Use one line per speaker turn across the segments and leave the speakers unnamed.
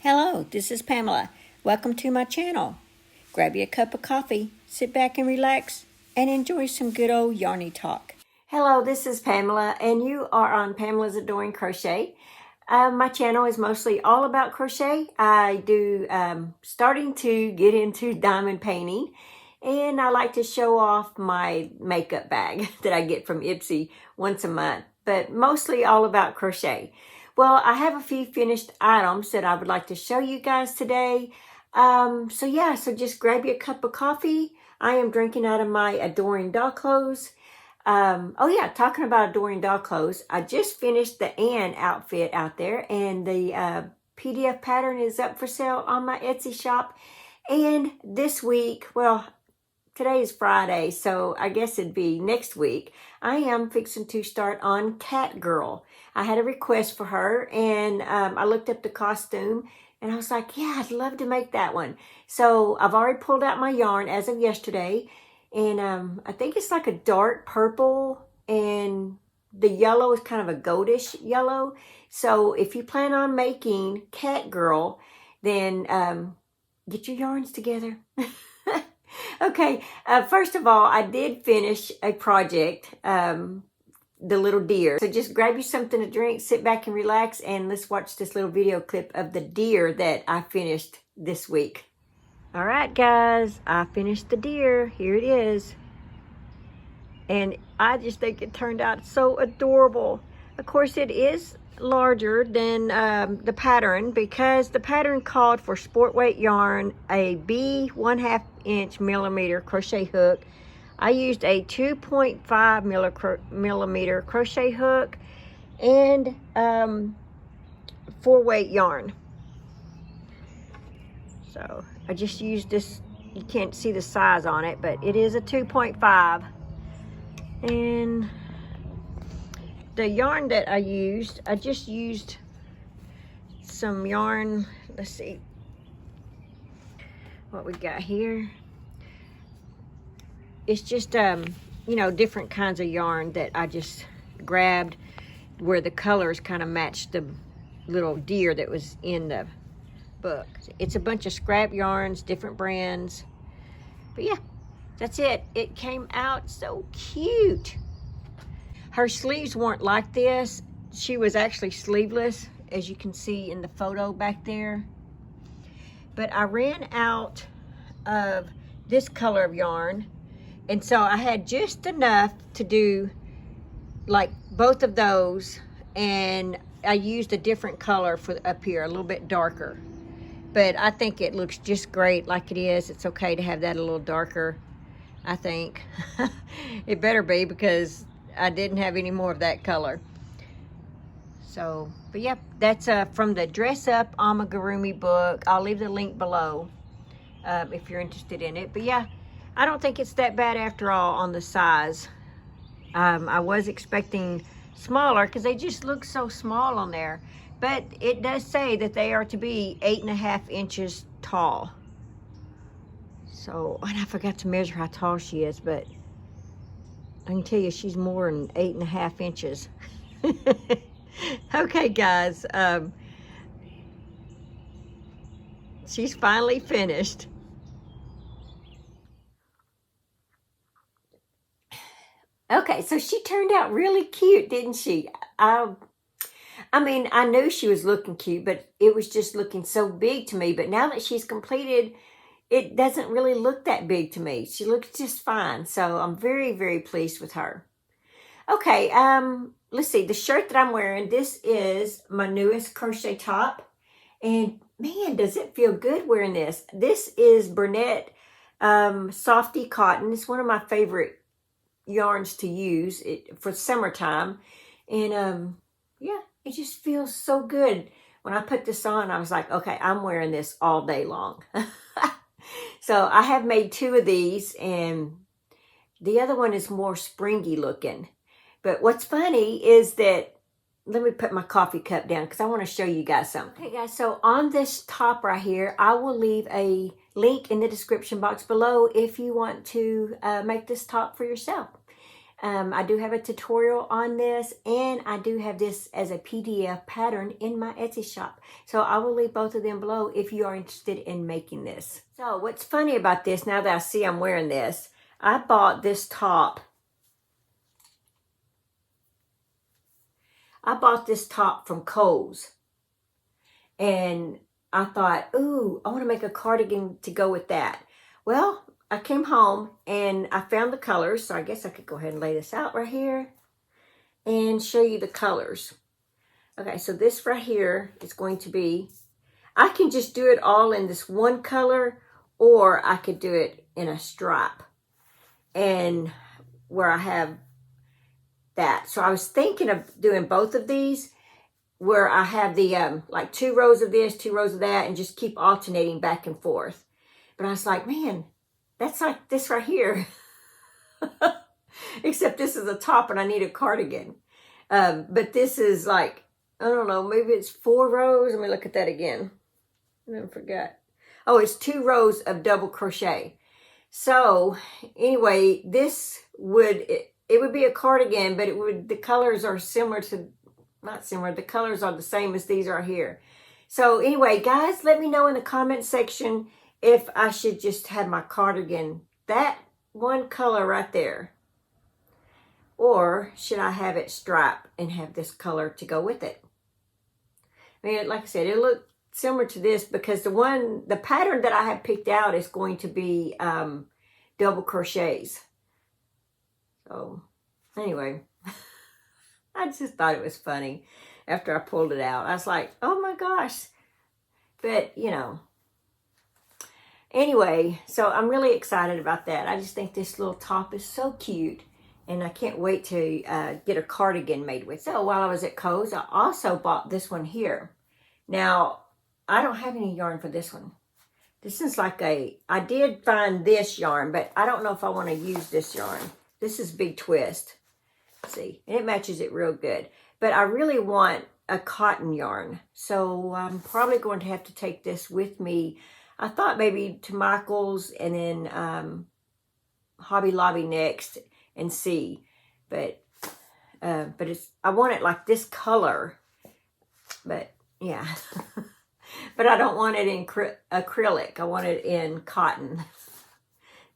Hello, this is Pamela. Welcome to my channel. Grab you a cup of coffee, sit back and relax, and enjoy some good old yarny talk. Hello, this is Pamela, and you are on Pamela's Adoring Crochet. My channel is mostly all about crochet. I do starting to get into diamond painting, and I like to show off my makeup bag that I get from Ipsy once a month, but mostly all about crochet. Well, I have a few finished items that I would like to show you guys today. So just grab you a cup of coffee. I am drinking out of my Adoring Doll Clothes. Talking about Adoring Doll Clothes, I just finished the Anne outfit out there, and the PDF pattern is up for sale on my Etsy shop. And this week, well, today is Friday, so I guess it'd be next week, I am fixing to start on Cat Girl. I had a request for her, and I looked up the costume, and I was like, yeah, I'd love to make that one. So I've already pulled out my yarn as of yesterday, and I think it's like a dark purple, and the yellow is kind of a goldish yellow. So if you plan on making Cat Girl, then get your yarns together. Okay, first of all, I did finish a project, the little deer. So just grab you something to drink, sit back and relax, and let's watch this little video clip of the deer that I finished this week. All right, guys, I finished the deer. Here it is. And I just think it turned out so adorable. Of course, it is larger than the pattern, because the pattern called for sport weight yarn, a B 1/2 inch millimeter crochet hook. I used a 2.5 millimeter crochet hook and 4-weight yarn. So I just used this. You can't see the size on it, but it is a 2.5. And the yarn that I just used some yarn. Let's see what we got here. It's just, different kinds of yarn that I just grabbed where the colors kind of matched the little deer that was in the book. It's a bunch of scrap yarns, different brands. But yeah, that's it. It came out so cute. Her sleeves weren't like this. She was actually sleeveless, as you can see in the photo back there. But I ran out of this color of yarn, and so I had just enough to do like both of those, and I used a different color for up here, a little bit darker. But I think it looks just great like it is. It's okay to have that a little darker, I think. It better be, because I didn't have any more of that color. So, but yeah, that's from the Dress Up Amigurumi book. I'll leave the link below if you're interested in it. But yeah, I don't think it's that bad after all on the size. I was expecting smaller, because they just look so small on there. But it does say that they are to be 8.5 inches tall. So, and I forgot to measure how tall she is, but I can tell you she's more than 8.5 inches. Okay, guys. She's finally finished. Okay, so she turned out really cute, didn't she? I mean, I knew she was looking cute, but it was just looking so big to me. But now that she's completed, it doesn't really look that big to me. She looks just fine. So I'm very, very pleased with her. Okay, let's see. The shirt that I'm wearing, this is my newest crochet top. And man, does it feel good wearing this. This is Burnett Softy Cotton. It's one of my favorite yarns to use for summertime. And yeah, it just feels so good. When I put this on, I was like, okay, I'm wearing this all day long. So I have made 2 of these, and the other one is more springy looking. But what's funny is that, let me put my coffee cup down because I want to show you guys something. Okay, guys, so on this top right here, I will leave a link in the description box below if you want to make this top for yourself. I do have a tutorial on this, and I do have this as a PDF pattern in my Etsy shop. So I will leave both of them below if you are interested in making this. So what's funny about this, now that I see I'm wearing this, I bought this top. I bought this top from Kohl's, and I thought, ooh, I want to make a cardigan to go with that. Well, I came home and I found the colors, so I guess I could go ahead and lay this out right here and show you the colors. Okay, so this right here is going to be, I can just do it all in this one color, or I could do it in a stripe, and where I have that. So I was thinking of doing both of these, where I have the like 2 rows of this, 2 rows of that, and just keep alternating back and forth. But I was like, man, that's like this right here. Except this is a top and I need a cardigan. But this is like, I don't know, maybe it's 4 rows. Let me look at that again. I forgot. Oh, it's 2 rows of double crochet. So anyway, this would, it would be a cardigan, but it would, the colors are similar to, not similar, the colors are the same as these are here. So anyway, guys, let me know in the comment section if I should just have my cardigan that one color right there, or should I have it striped and have this color to go with it. I mean, like I said, it'll look similar to this, because the pattern that I have picked out is going to be double crochets. So anyway, I just thought it was funny after I pulled it out. I was like, oh my gosh. But, you know, anyway, so I'm really excited about that. I just think this little top is so cute, and I can't wait to get a cardigan made with. So while I was at Kohl's, I also bought this one here. Now, I don't have any yarn for this one. This is like I did find this yarn, but I don't know if I want to use this yarn. This is Big Twist. See, and it matches it real good. But I really want a cotton yarn, so I'm probably going to have to take this with me. I thought maybe to Michael's and then Hobby Lobby next and see, but it's, I want it like this color, but yeah. But I don't want it in acrylic. I want it in cotton.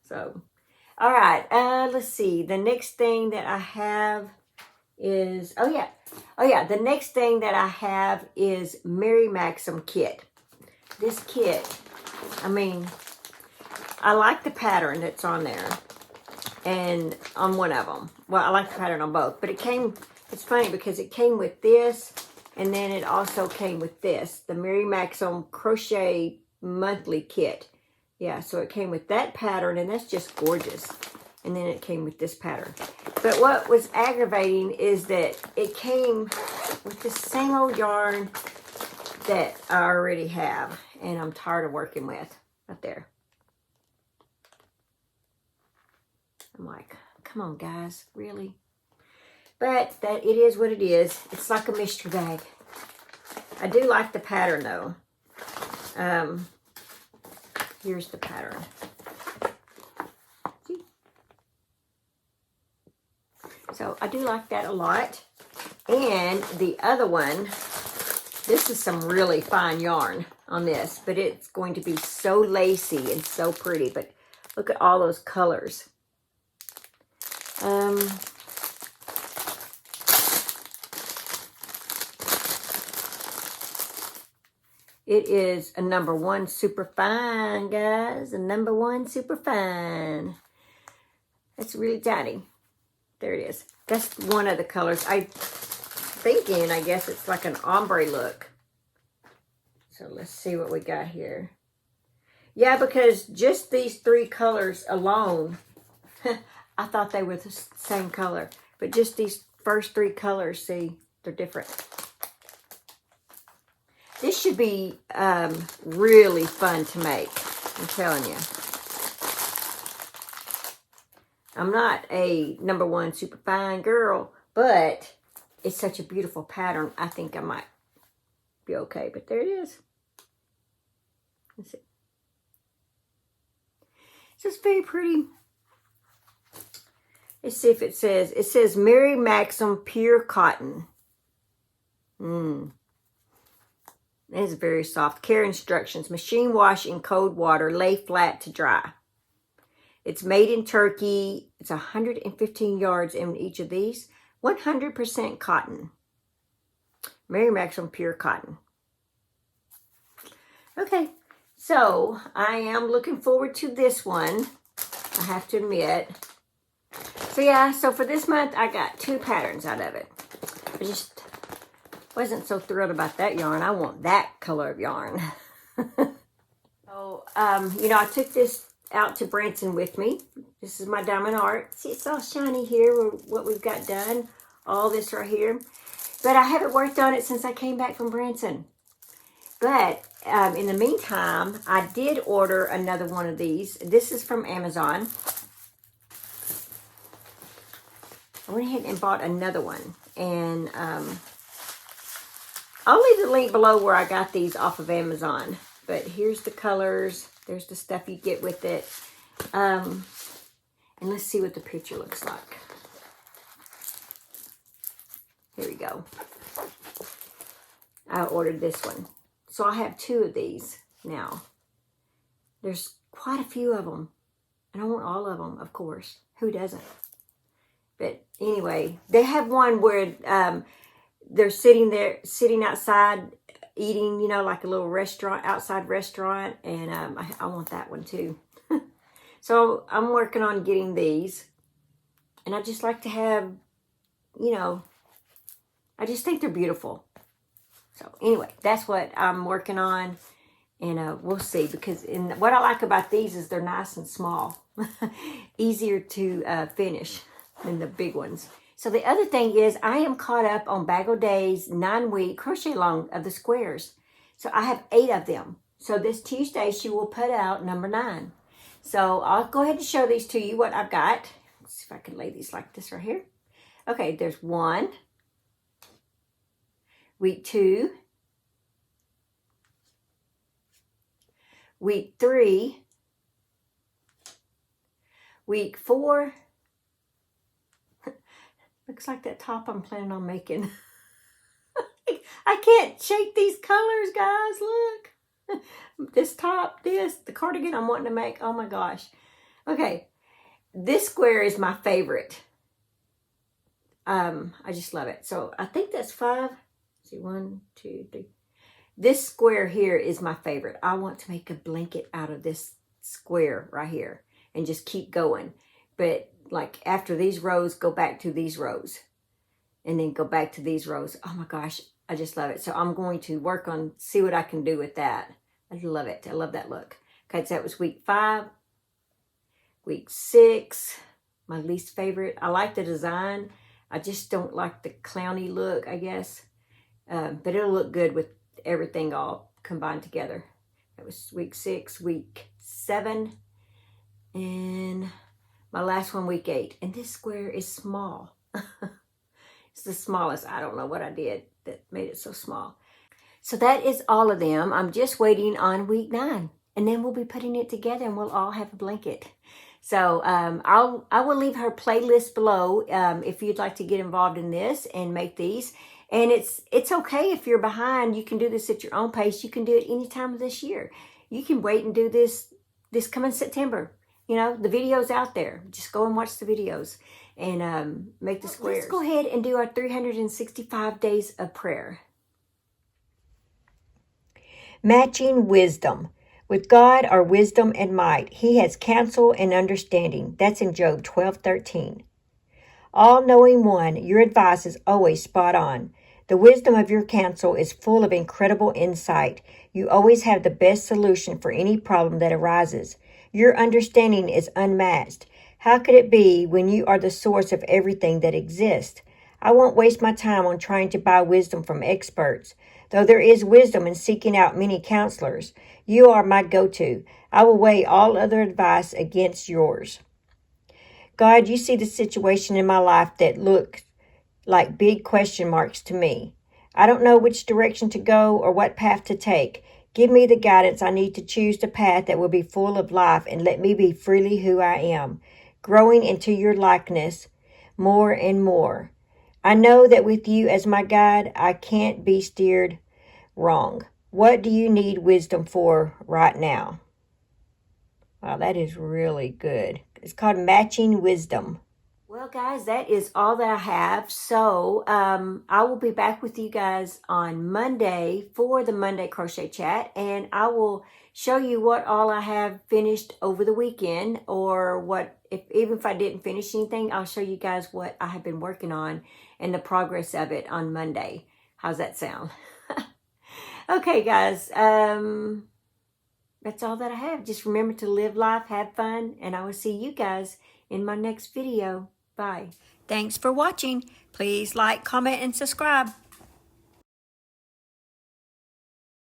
So, all right. Let's see. The next thing that I have is, oh yeah. The next thing that I have is Mary Maxim kit. This kit, I mean, I like the pattern that's on there, and on one of them. Well, I like the pattern on both, but it came, it's funny because it came with this, and then it also came with this, the Mary Maxim Crochet Monthly Kit. Yeah, so it came with that pattern, and that's just gorgeous. And then it came with this pattern. But what was aggravating is that it came with the same old yarn that I already have, and I'm tired of working with. Right there. I'm like, come on, guys, really? But that it is what it is. It's like a mystery bag. I do like the pattern, though. Here's the pattern. See? So I do like that a lot. And the other one, this is some really fine yarn on this, but it's going to be so lacy and so pretty. But look at all those colors. It is a #1 super fine, guys. A #1 super fine. It's really tiny. There it is. That's one of the colors. I guess it's like an ombre look. So let's see what we got here. Yeah, because just these 3 colors alone, I thought they were the same color. But just these first 3 colors, see, they're different. This should be really fun to make, I'm telling you. I'm not a #1 super fine girl, but it's such a beautiful pattern. I think I might be okay, but there it is. Let's see. So it's very pretty. Let's see if it says Mary Maxim Pure Cotton. It's very soft. Care instructions. Machine wash in cold water. Lay flat to dry. It's made in Turkey. It's 115 yards in each of these. 100% cotton. Mary Maxim Pure Cotton. Okay, so I am looking forward to this one, I have to admit. So yeah, so for this month, I got 2 patterns out of it. I just wasn't so thrilled about that yarn. I want that color of yarn. So, you know, I took this out to Branson with me. This is my diamond art. See, it's all shiny here, what we've got done. All this right here. But I haven't worked on it since I came back from Branson. But in the meantime, I did order another one of these. This is from Amazon. I went ahead and bought another one. And I'll leave the link below where I got these off of Amazon. But here's the colors. There's the stuff you get with it. And let's see what the picture looks like. Here we go. I ordered this one. So I have 2 of these now. There's quite a few of them. And I want all of them, of course. Who doesn't? But anyway, they have one where they're sitting outside eating, you know, like a little restaurant, outside restaurant. And I want that one too. So I'm working on getting these. And I just like to have, you know, I just think they're beautiful. So anyway, that's what I'm working on. And we'll see. Because what I like about these is they're nice and small. Easier to finish than the big ones. So the other thing is I am caught up on Bagel Day's 9-week crochet along of the squares. So I have 8 of them. So this Tuesday she will put out number 9. So I'll go ahead and show these to you what I've got. Let's see if I can lay these like this right here. Okay, there's 1. Week 2. Week 3. Week 4. Looks like that top I'm planning on making. I can't shake these colors, guys. Look. This top, the cardigan I'm wanting to make. Oh my gosh. Okay. This square is my favorite. I just love it. So I think that's 5. Let's see, 1, 2, 3. This square here is my favorite. I want to make a blanket out of this square right here and just keep going. But like after these rows, go back to these rows and then go back to these rows. Oh my gosh, I just love it. So I'm going to work on, see what I can do with that. I love it. I love that look. Okay, so that was week 5. Week 6, my least favorite. I like the design. I just don't like the clowny look, I guess. But it'll look good with everything all combined together. That was week 6, week 7, and my last one, week 8. And this square is small. It's the smallest. I don't know what I did that made it so small. So that is all of them. I'm just waiting on week 9. And then we'll be putting it together and we'll all have a blanket. So I will leave her playlist below if you'd like to get involved in this and make these. And it's okay if you're behind. You can do this at your own pace. You can do it any time of this year. You can wait and do this coming September. You know, the video's out there. Just go and watch the videos and make the squares. Let's go ahead and do our 365 days of prayer. Matching wisdom. With God are wisdom and might. He has counsel and understanding. That's in Job 12:13. All-knowing one, your advice is always spot on. The wisdom of your counsel is full of incredible insight. You always have the best solution for any problem that arises. Your understanding is unmatched. How could it be when you are the source of everything that exists? I won't waste my time on trying to buy wisdom from experts. Though there is wisdom in seeking out many counselors, you are my go-to. I will weigh all other advice against yours. God, you see the situation in my life that look like big question marks to me. I don't know which direction to go or what path to take. Give me the guidance I need to choose the path that will be full of life and let me be freely who I am, growing into your likeness more and more. I know that with you as my guide, I can't be steered wrong. What do you need wisdom for right now? Wow, that is really good. It's called Matching Wisdom. Well, guys, that is all that I have. So I will be back with you guys on Monday for the Monday Crochet Chat, and I will show you what all I have finished over the weekend, or what, even if I didn't finish anything, I'll show you guys what I have been working on and the progress of it on Monday. How's that sound? Okay, guys, that's all that I have. Just remember to live life, have fun, and I will see you guys in my next video. Bye. Thanks for watching. Please like, comment, and subscribe.